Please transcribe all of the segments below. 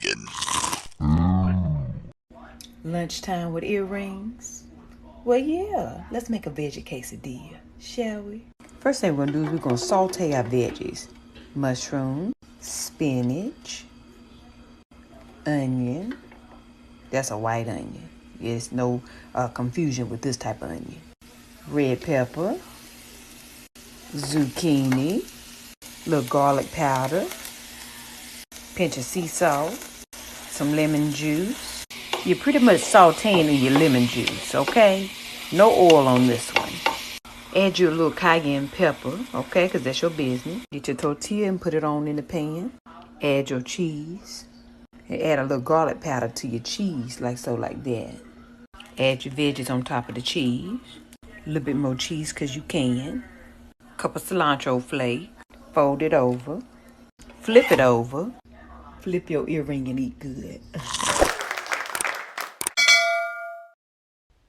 vegan. Lunchtime with earrings? Well, yeah, let's make a veggie quesadilla, shall we? First thing we're gonna do is we're gonna saute our veggies. Mushroom, spinach, onion. That's a white onion. There's no confusion with this type of onion. Red pepper, zucchini, little garlic powder, pinch of sea salt, some lemon juice. You're pretty much sauteing in your lemon juice, okay? No oil on this one. Add your little cayenne pepper, okay, because that's your business. Get your tortilla and put it on in the pan. Add your cheese. And add a little garlic powder to your cheese, like so, like that. Add your veggies on top of the cheese. A little bit more cheese because you can. Cup of cilantro flake. Fold it over. Flip it over. Flip your earring and eat good.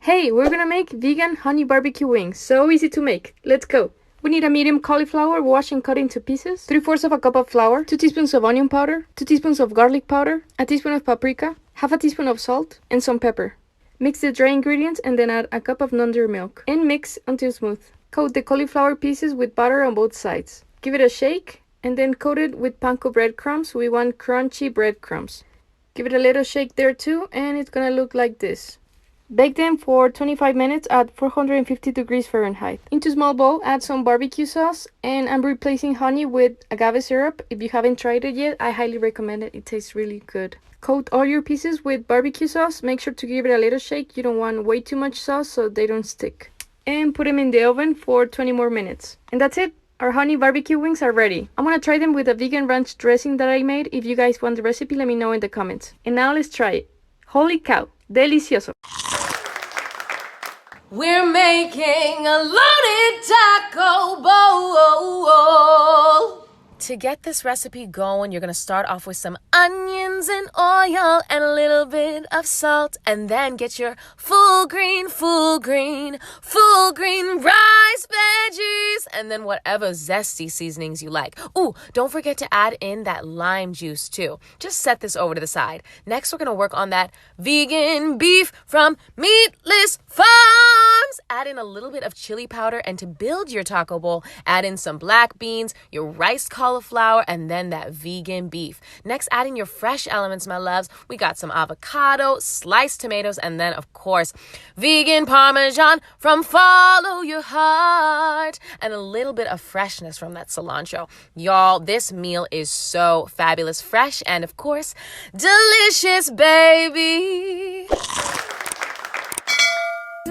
Hey, we're gonna make vegan honey barbecue wings. So easy to make. Let's go. We need a medium cauliflower, wash and cut into pieces, 3/4 of a cup of flour, 2 teaspoons of onion powder, 2 teaspoons of garlic powder, a teaspoon of paprika, half a teaspoon of salt, and some pepper. Mix the dry ingredients and then add a cup of non-dairy milk and mix until smooth. Coat the cauliflower pieces with butter on both sides. Give it a shake and then coat it with panko breadcrumbs. We want crunchy breadcrumbs. Give it a little shake there too, and it's gonna look like this. Bake them for 25 minutes at 450 degrees Fahrenheit. Into a small bowl, add some barbecue sauce, and I'm replacing honey with agave syrup. If you haven't tried it yet, I highly recommend it. It tastes really good. Coat all your pieces with barbecue sauce. Make sure to give it a little shake. You don't want way too much sauce so they don't stick. And put them in the oven for 20 more minutes. And that's it. Our honey barbecue wings are ready. I'm gonna try them with a vegan ranch dressing that I made. If you guys want the recipe, let me know in the comments. And now let's try it. Holy cow, delicioso. We're making a loaded taco bowl. To get this recipe going, you're going to start off with some onions and oil and a little bit of salt, and then get your full green rice veggies, and then whatever zesty seasonings you like. Ooh, don't forget to add in that lime juice too. Just set this over to the side. Next, we're going to work on that vegan beef from Meatless Farms. Add in a little bit of chili powder, and to build your taco bowl, add in some black beans, your rice cauliflower, and then that vegan beef. Next, add in your fresh elements, my loves. We got some avocado, sliced tomatoes, and then, of course, vegan Parmesan from Follow Your Heart, and a little bit of freshness from that cilantro. Y'all, this meal is so fabulous, fresh, and of course, delicious, baby.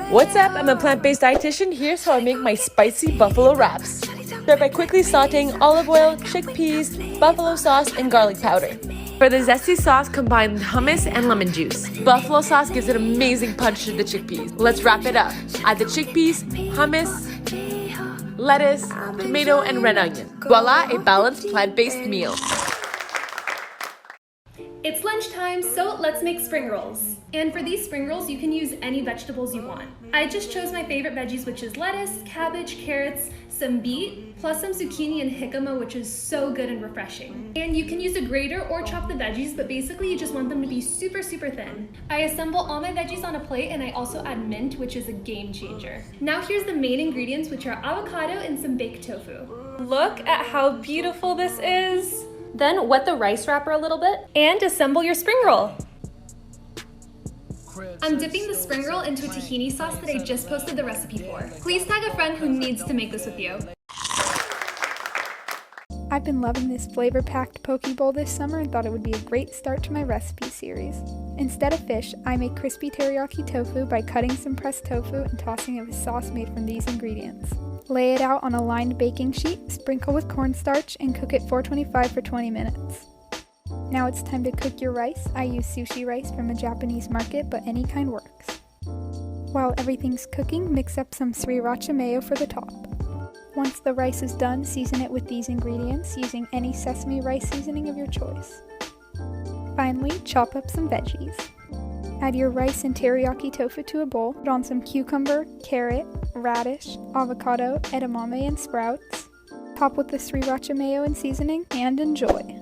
What's up? I'm a plant-based dietitian. Here's how I make my spicy buffalo wraps. Start by quickly sauteing olive oil, chickpeas, buffalo sauce, and garlic powder. For the zesty sauce, combine hummus and lemon juice. Buffalo sauce gives an amazing punch to the chickpeas. Let's wrap it up. Add the chickpeas, hummus, lettuce, tomato, and red onion. Voila, a balanced plant-based meal. It's lunchtime, so let's make spring rolls. And for these spring rolls, you can use any vegetables you want. I just chose my favorite veggies, which is lettuce, cabbage, carrots, some beet, plus some zucchini and jicama, which is so good and refreshing. And you can use a grater or chop the veggies, but basically you just want them to be super thin. I assemble all my veggies on a plate, and I also add mint, which is a game changer. Now here's the main ingredients, which are avocado and some baked tofu. Look at how beautiful this is. Then wet the rice wrapper a little bit and assemble your spring roll. I'm dipping the spring roll into a tahini sauce that I just posted the recipe for. Please tag a friend who needs to make this with you. I've been loving this flavor-packed poke bowl this summer and thought it would be a great start to my recipe series. Instead of fish, I make crispy teriyaki tofu by cutting some pressed tofu and tossing it with sauce made from these ingredients. Lay it out on a lined baking sheet, sprinkle with cornstarch, and cook at 425 for 20 minutes. Now it's time to cook your rice. I use sushi rice from a Japanese market, but any kind works. While everything's cooking, mix up some sriracha mayo for the top. Once the rice is done, season it with these ingredients using any sesame rice seasoning of your choice. Finally, chop up some veggies. Add your rice and teriyaki tofu to a bowl. Put on some cucumber, carrot, radish, avocado, edamame, and sprouts. Top with the sriracha mayo and seasoning, and enjoy.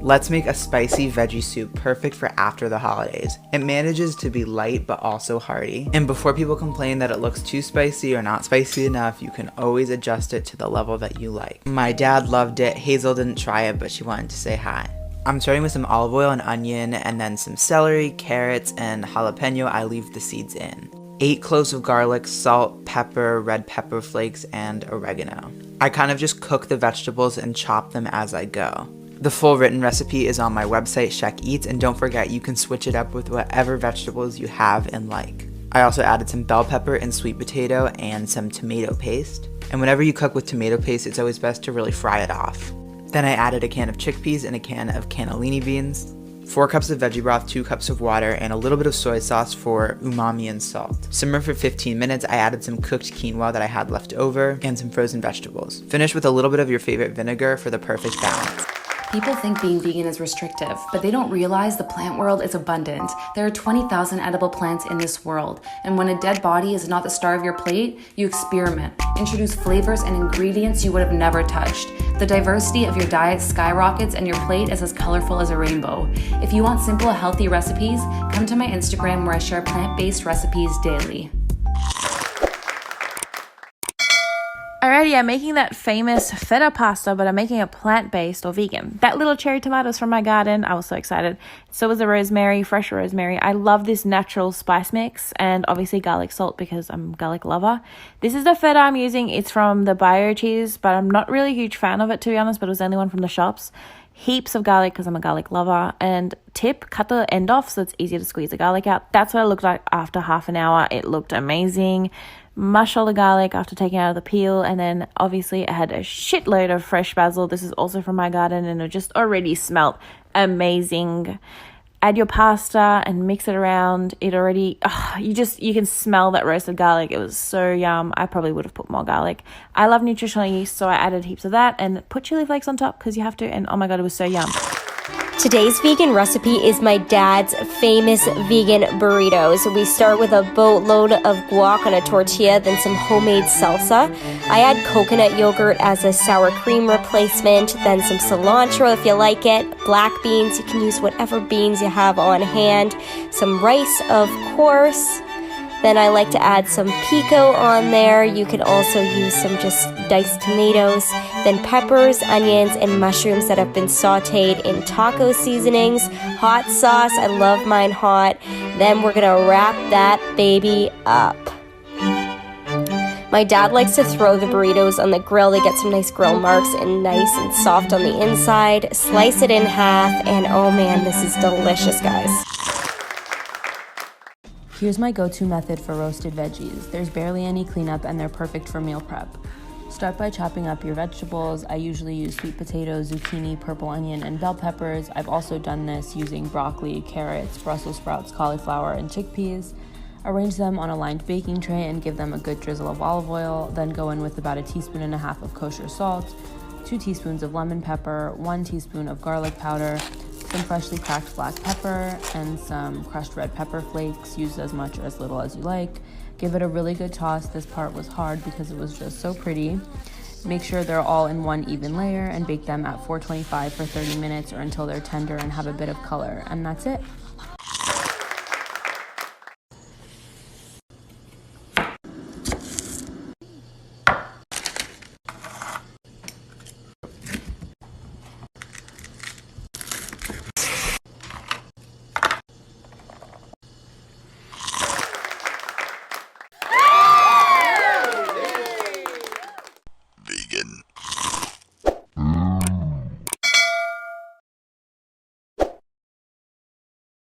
Let's make a spicy veggie soup perfect for after the holidays. It manages to be light but also hearty. And before people complain that it looks too spicy or not spicy enough, you can always adjust it to the level that you like. My dad loved it. Hazel didn't try it, but she wanted to say hi. I'm starting with some olive oil and onion, and then some celery, carrots, and jalapeno. I leave the seeds in. 8 cloves of garlic, salt, pepper, red pepper flakes, and oregano. I kind of just cook the vegetables and chop them as I go. The full written recipe is on my website, Shek Eats, and don't forget you can switch it up with whatever vegetables you have and like. I also added some bell pepper and sweet potato and some tomato paste. And whenever you cook with tomato paste, it's always best to really fry it off. Then I added a can of chickpeas and a can of cannellini beans, 4 cups of veggie broth, 2 cups of water, and a little bit of soy sauce for umami and salt. Simmer for 15 minutes. I added some cooked quinoa that I had left over and some frozen vegetables. Finish with a little bit of your favorite vinegar for the perfect balance. People think being vegan is restrictive, but they don't realize the plant world is abundant. There are 20,000 edible plants in this world, and when a dead body is not the star of your plate, you experiment, introduce flavors and ingredients you would have never touched. The diversity of your diet skyrockets and your plate is as colorful as a rainbow. If you want simple, healthy recipes, come to my Instagram where I share plant-based recipes daily. Alrighty, I'm making that famous feta pasta, but I'm making it plant-based or vegan. That little cherry tomatoes from my garden, I was so excited. So was the rosemary, fresh rosemary. I love this natural spice mix, and obviously garlic salt because I'm a garlic lover. This is the feta I'm using. It's from the bio cheese, but I'm not really a huge fan of it, to be honest, but it was the only one from the shops. Heaps of garlic because I'm a garlic lover. And tip, cut the end off so it's easier to squeeze the garlic out. That's what it looked like after half an hour. It looked amazing. Mush all the garlic after taking out of the peel, and then obviously I had a shitload of fresh basil. This is also from my garden, and it just already smelled amazing. Add your pasta and mix it around. It already, you can smell that roasted garlic. It was so yum. I probably would have put more garlic. I love nutritional yeast, so I added heaps of that and put chili flakes on top because you have to, and oh my god, it was so yum. Today's vegan recipe is my dad's famous vegan burritos. We start with a boatload of guac on a tortilla, then some homemade salsa. I add coconut yogurt as a sour cream replacement, then some cilantro if you like it, black beans, you can use whatever beans you have on hand, some rice of course. Then I like to add some pico on there. You can also use some just diced tomatoes. Then peppers, onions, and mushrooms that have been sauteed in taco seasonings. Hot sauce, I love mine hot. Then we're gonna wrap that baby up. My dad likes to throw the burritos on the grill to get some nice grill marks and nice and soft on the inside. Slice it in half, and oh man, this is delicious, guys. Here's my go-to method for roasted veggies. There's barely any cleanup and they're perfect for meal prep. Start by chopping up your vegetables. I usually use sweet potatoes, zucchini, purple onion, and bell peppers. I've also done this using broccoli, carrots, Brussels sprouts, cauliflower, and chickpeas. Arrange them on a lined baking tray and give them a good drizzle of olive oil. Then go in with about 1.5 teaspoons of kosher salt, 2 teaspoons of lemon pepper, 1 teaspoon of garlic powder, some freshly cracked black pepper, and some crushed red pepper flakes. Use as much or as little as you like. Give it a really good toss. This part was hard because it was just so pretty. Make sure they're all in one even layer and bake them at 425 for 30 minutes or until they're tender and have a bit of color. And that's it.